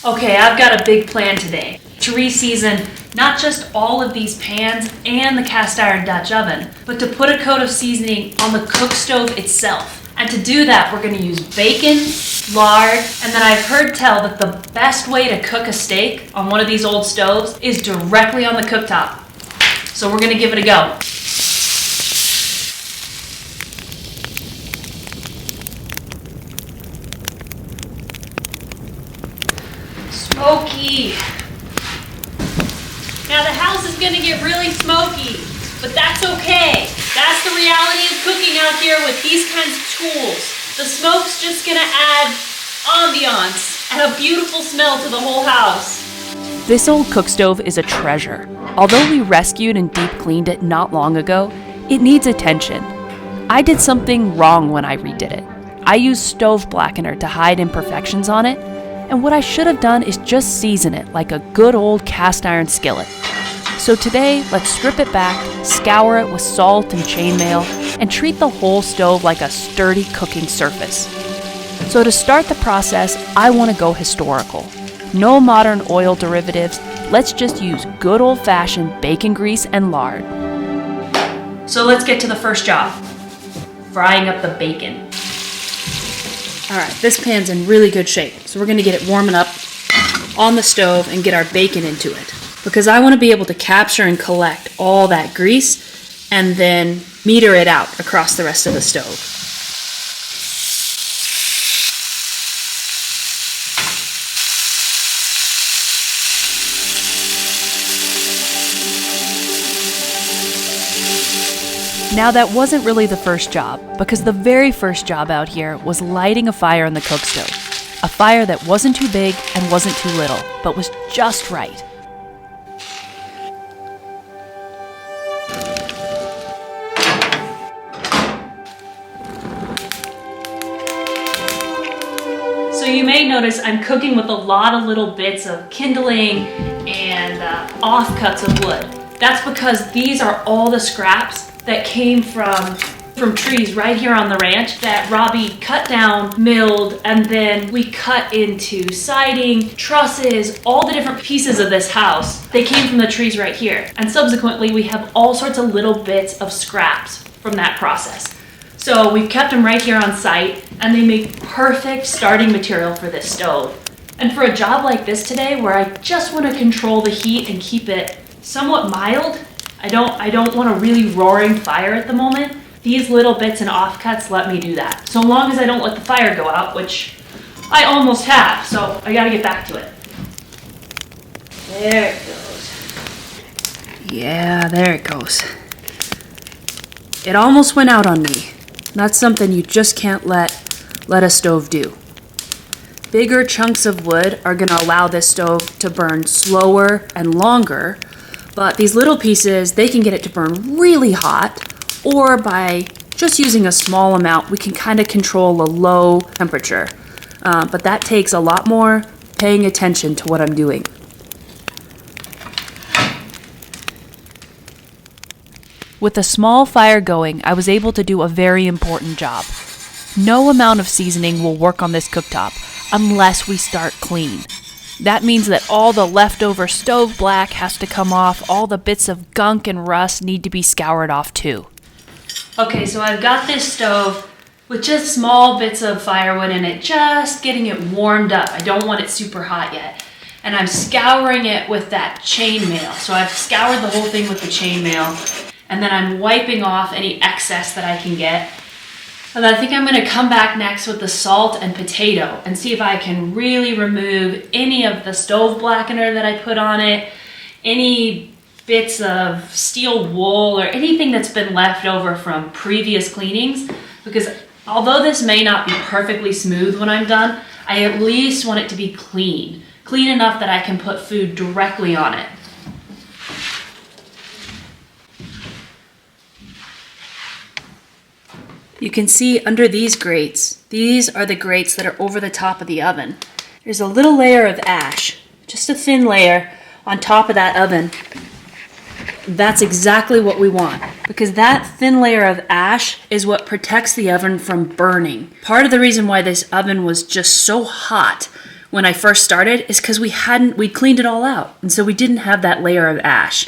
Okay, I've got a big plan today to re-season not just all of these pans and the cast iron Dutch oven, but to put a coat of seasoning on the cook stove itself. And to do that, we're gonna use bacon, lard, and then I've heard tell that the best way to cook a steak on one of these old stoves is directly on the cooktop. So we're gonna give it a go. Smoky. Now the house is gonna get really smoky, but that's okay. That's the reality of cooking out here with these kinds of tools. The smoke's just gonna add ambiance and a beautiful smell to the whole house. This old cook stove is a treasure. Although we rescued and deep cleaned it not long ago, it needs attention. I did something wrong when I redid it. I used stove blackener to hide imperfections on it, and what I should have done is just season it like a good old cast iron skillet. So today, let's strip it back, scour it with salt and chainmail, and treat the whole stove like a sturdy cooking surface. So to start the process, I want to go historical. No modern oil derivatives, let's just use good old-fashioned bacon grease and lard. So let's get to the first job, frying up the bacon. All right, this pan's in really good shape, so we're gonna get it warming up on the stove and get our bacon into it. Because I wanna be able to capture and collect all that grease and then meter it out across the rest of the stove. Now that wasn't really the first job, because the very first job out here was lighting a fire on the cook stove. A fire that wasn't too big and wasn't too little, but was just right. So you may notice I'm cooking with a lot of little bits of kindling and offcuts of wood. That's because these are all the scraps that came from trees right here on the ranch that Robbie cut down, milled, and then we cut into siding, trusses, all the different pieces of this house. They came from the trees right here. And subsequently, we have all sorts of little bits of scraps from that process. So we've kept them right here on site, and they make perfect starting material for this stove. And for a job like this today, where I just want to control the heat and keep it somewhat mild, I don't want a really roaring fire at the moment. These little bits and offcuts let me do that. So long as I don't let the fire go out, which I almost have, so I gotta get back to it. There it goes. Yeah, there it goes. It almost went out on me. That's something you just can't let a stove do. Bigger chunks of wood are gonna allow this stove to burn slower and longer, but these little pieces, they can get it to burn really hot, or by just using a small amount, we can kind of control a low temperature. But that takes a lot more paying attention to what I'm doing. With a small fire going, I was able to do a very important job. No amount of seasoning will work on this cooktop unless we start clean. That means that all the leftover stove black has to come off, all the bits of gunk and rust need to be scoured off too. Okay, so I've got this stove with just small bits of firewood in it, just getting it warmed up. I don't want it super hot yet. And I'm scouring it with that chainmail. So I've scoured the whole thing with the chainmail, and then I'm wiping off any excess that I can get. And I think I'm gonna come back next with the salt and potato and see if I can really remove any of the stove blackener that I put on it, any bits of steel wool or anything that's been left over from previous cleanings, because although this may not be perfectly smooth when I'm done, I at least want it to be clean enough that I can put food directly on it. You can see under these grates, these are the grates that are over the top of the oven. There's a little layer of ash, just a thin layer on top of that oven. That's exactly what we want, because that thin layer of ash is what protects the oven from burning. Part of the reason why this oven was just so hot when I first started is because we'd cleaned it all out, and so we didn't have that layer of ash.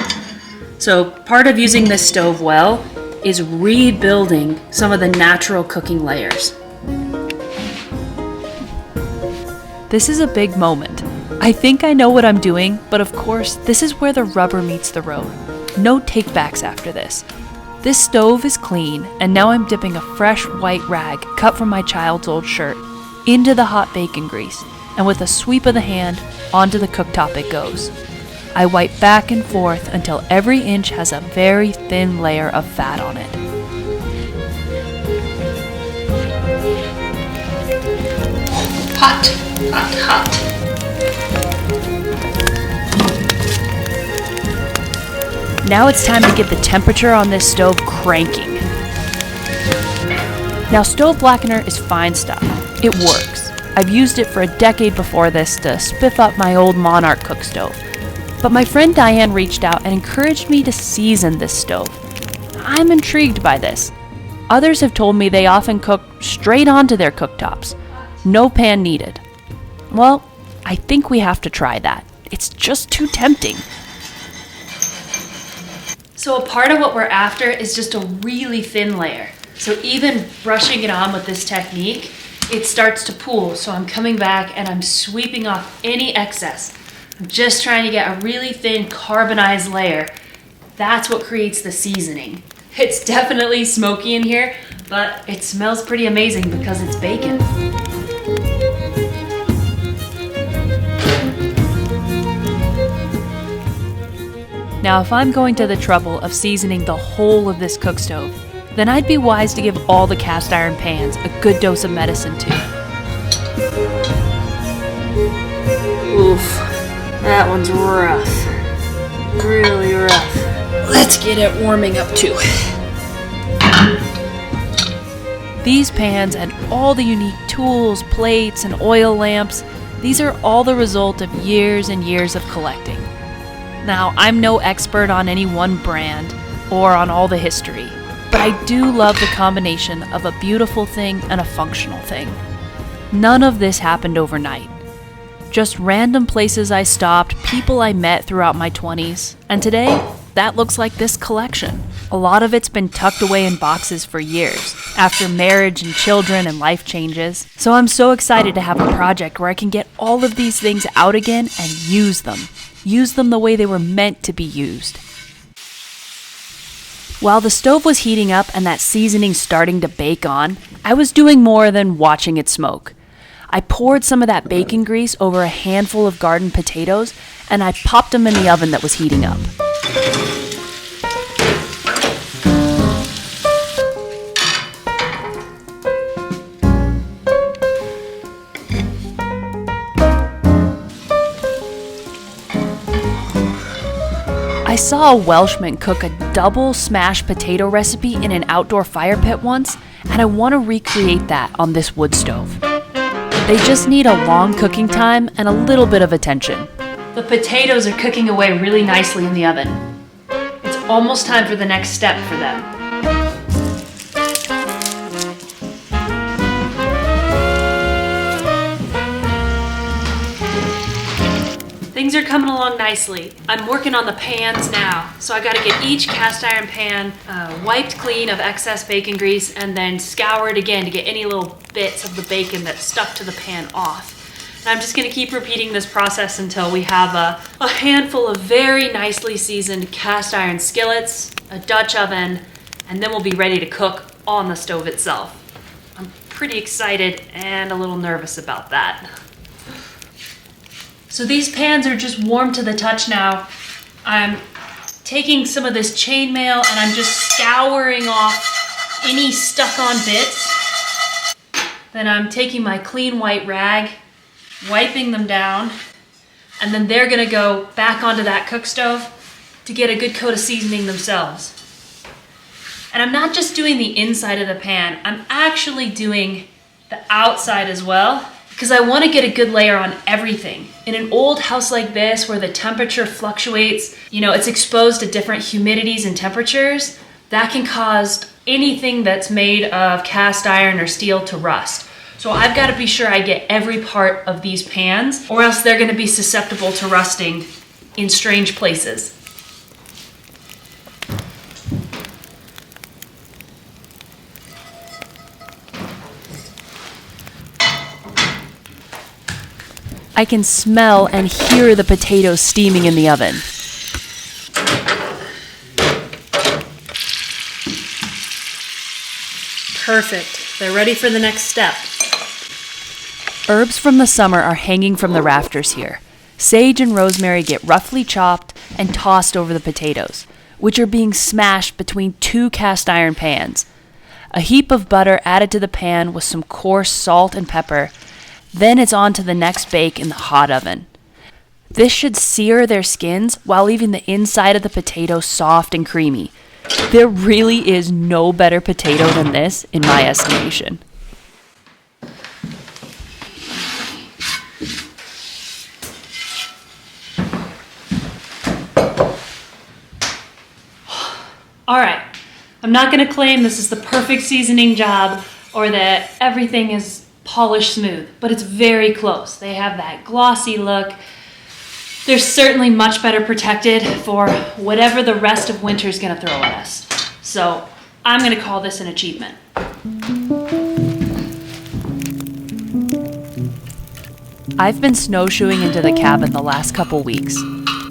So part of using this stove well is rebuilding some of the natural cooking layers. This is a big moment. I think I know what I'm doing, but of course, this is where the rubber meets the road. No takebacks after this. This stove is clean, and now I'm dipping a fresh white rag cut from my child's old shirt into the hot bacon grease, and with a sweep of the hand, onto the cooktop it goes. I wipe back and forth until every inch has a very thin layer of fat on it. Hot, hot, hot. Now it's time to get the temperature on this stove cranking. Now, stove blackener is fine stuff. It works. I've used it for a decade before this to spiff up my old Monarch cook stove. But my friend Diane reached out and encouraged me to season this stove. I'm intrigued by this. Others have told me they often cook straight onto their cooktops. No pan needed. Well, I think we have to try that. It's just too tempting. So a part of what we're after is just a really thin layer. So even brushing it on with this technique, it starts to pool. So I'm coming back and I'm sweeping off any excess. I'm just trying to get a really thin carbonized layer. That's what creates the seasoning. It's definitely smoky in here, but it smells pretty amazing because it's bacon. Now, if I'm going to the trouble of seasoning the whole of this cook stove, then I'd be wise to give all the cast iron pans a good dose of medicine too. Oof, that one's rough. Really rough. Let's get it warming up too. These pans and all the unique tools, plates, and oil lamps, these are all the result of years and years of collecting. Now, I'm no expert on any one brand or on all the history, but I do love the combination of a beautiful thing and a functional thing. None of this happened overnight. Just random places I stopped, people I met throughout my 20s, and today, that looks like this collection. A lot of it's been tucked away in boxes for years, after marriage and children and life changes. So I'm so excited to have a project where I can get all of these things out again and use them. Use them the way they were meant to be used. While the stove was heating up and that seasoning starting to bake on, I was doing more than watching it smoke. I poured some of that bacon grease over a handful of garden potatoes and I popped them in the oven that was heating up. I saw a Welshman cook a double smashed potato recipe in an outdoor fire pit once, and I want to recreate that on this wood stove. They just need a long cooking time and a little bit of attention. The potatoes are cooking away really nicely in the oven. It's almost time for the next step for them. Things are coming along nicely. I'm working on the pans now. So I gotta get each cast iron pan wiped clean of excess bacon grease and then scoured again to get any little bits of the bacon that stuck to the pan off. And I'm just gonna keep repeating this process until we have a handful of very nicely seasoned cast iron skillets, a Dutch oven, and then we'll be ready to cook on the stove itself. I'm pretty excited and a little nervous about that. So these pans are just warm to the touch now. I'm taking some of this chainmail and I'm just scouring off any stuck on bits. Then I'm taking my clean white rag, wiping them down, and then they're gonna go back onto that cook stove to get a good coat of seasoning themselves. And I'm not just doing the inside of the pan, I'm actually doing the outside as well, because I want to get a good layer on everything. In an old house like this where the temperature fluctuates, it's exposed to different humidities and temperatures, that can cause anything that's made of cast iron or steel to rust. So I've got to be sure I get every part of these pans, or else they're going to be susceptible to rusting in strange places. I can smell and hear the potatoes steaming in the oven. Perfect. They're ready for the next step. Herbs from the summer are hanging from the rafters here. Sage and rosemary get roughly chopped and tossed over the potatoes, which are being smashed between 2 cast iron pans. A heap of butter added to the pan with some coarse salt and pepper. Then it's on to the next bake in the hot oven. This should sear their skins while leaving the inside of the potato soft and creamy. There really is no better potato than this, in my estimation. All right, I'm not gonna claim this is the perfect seasoning job or that everything is polished smooth, but it's very close. They have that glossy look. They're certainly much better protected for whatever the rest of winter is gonna throw at us. So I'm gonna call this an achievement. I've been snowshoeing into the cabin the last couple weeks.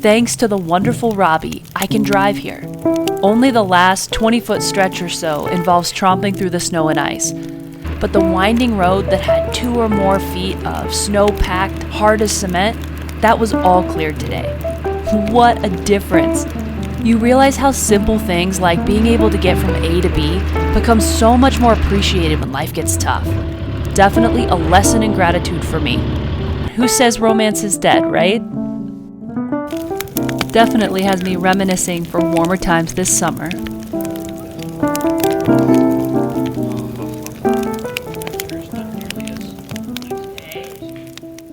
Thanks to the wonderful Robbie, I can drive here. Only the last 20-foot stretch or so involves tromping through the snow and ice. But the winding road that had 2 or more feet of snow-packed, hard as cement, that was all cleared today. What a difference! You realize how simple things like being able to get from A to B become so much more appreciated when life gets tough. Definitely a lesson in gratitude for me. Who says romance is dead, right? Definitely has me reminiscing for warmer times this summer.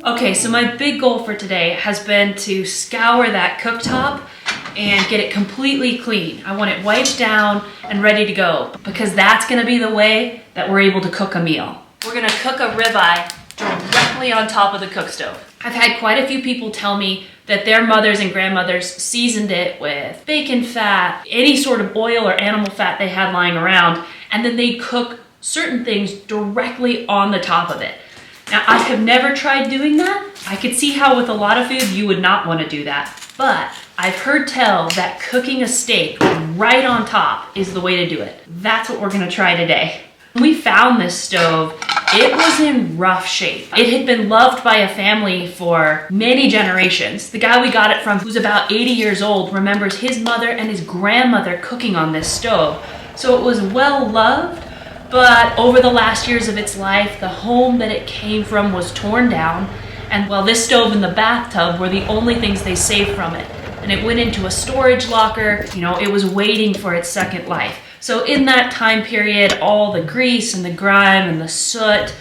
Okay, so my big goal for today has been to scour that cooktop and get it completely clean. I want it wiped down and ready to go because that's gonna be the way that we're able to cook a meal. We're gonna cook a ribeye directly on top of the cook stove. I've had quite a few people tell me that their mothers and grandmothers seasoned it with bacon fat, any sort of oil or animal fat they had lying around, and then they'd cook certain things directly on the top of it. Now, I have never tried doing that. I could see how with a lot of food you would not want to do that, but I've heard tell that cooking a steak right on top is the way to do it. That's what we're gonna try today. When we found this stove, it was in rough shape. It had been loved by a family for many generations. The guy we got it from, who's about 80 years old, remembers his mother and his grandmother cooking on this stove. So it was well loved, but over the last years of its life, the home that it came from was torn down, and well, this stove and the bathtub were the only things they saved from it. And it went into a storage locker. You know, it was waiting for its second life. So in that time period, all the grease and the grime and the soot,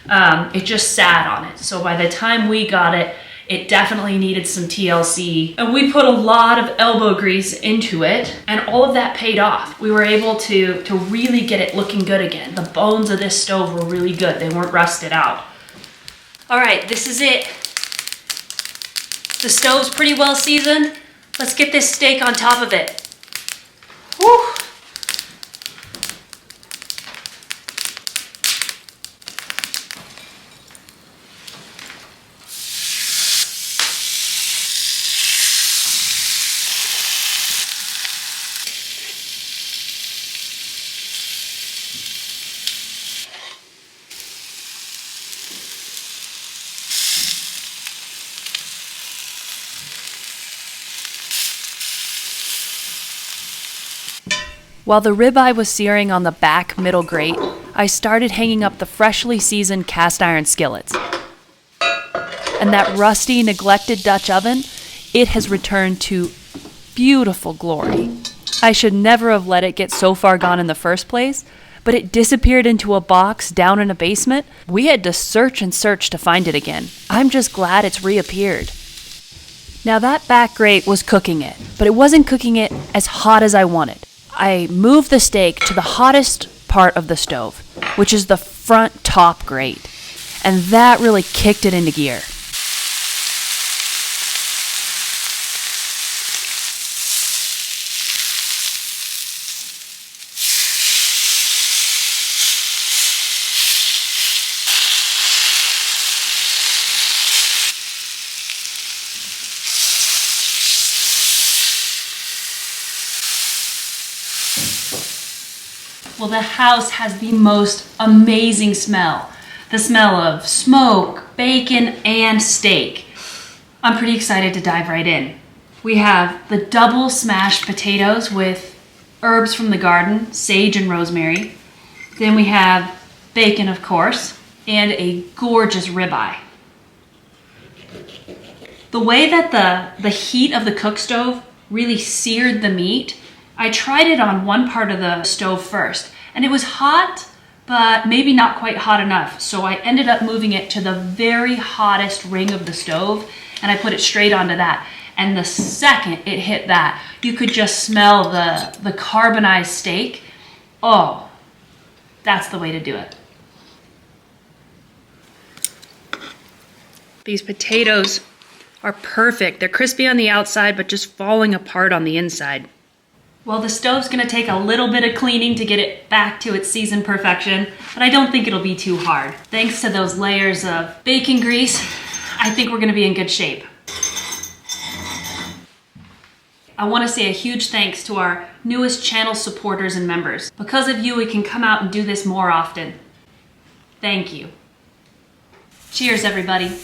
it just sat on it. So by the time we got it, it definitely needed some TLC. And we put a lot of elbow grease into it, and all of that paid off. We were able to really get it looking good again. The bones of this stove were really good. They weren't rusted out. All right, this is it. The stove's pretty well seasoned. Let's get this steak on top of it. Whew. While the ribeye was searing on the back middle grate, I started hanging up the freshly seasoned cast iron skillets. And that rusty, neglected Dutch oven, it has returned to beautiful glory. I should never have let it get so far gone in the first place, but it disappeared into a box down in a basement. We had to search and search to find it again. I'm just glad it's reappeared. Now that back grate was cooking it, but it wasn't cooking it as hot as I wanted. I moved the steak to the hottest part of the stove, which is the front top grate. and that really kicked it into gear. Well, the house has the most amazing smell. The smell of smoke, bacon, and steak. I'm pretty excited to dive right in. We have the double smashed potatoes with herbs from the garden, sage and rosemary. Then we have bacon, of course, and a gorgeous ribeye. The way that the heat of the cook stove really seared the meat, I tried it on one part of the stove first, and it was hot, but maybe not quite hot enough. So I ended up moving it to the very hottest ring of the stove, and I put it straight onto that. And the second it hit that, you could just smell the carbonized steak. Oh, that's the way to do it. These potatoes are perfect. They're crispy on the outside, but just falling apart on the inside. Well, the stove's gonna take a little bit of cleaning to get it back to its seasoned perfection, but I don't think it'll be too hard. Thanks to those layers of bacon grease, I think we're gonna be in good shape. I wanna say a huge thanks to our newest channel supporters and members. Because of you, we can come out and do this more often. Thank you. Cheers, everybody.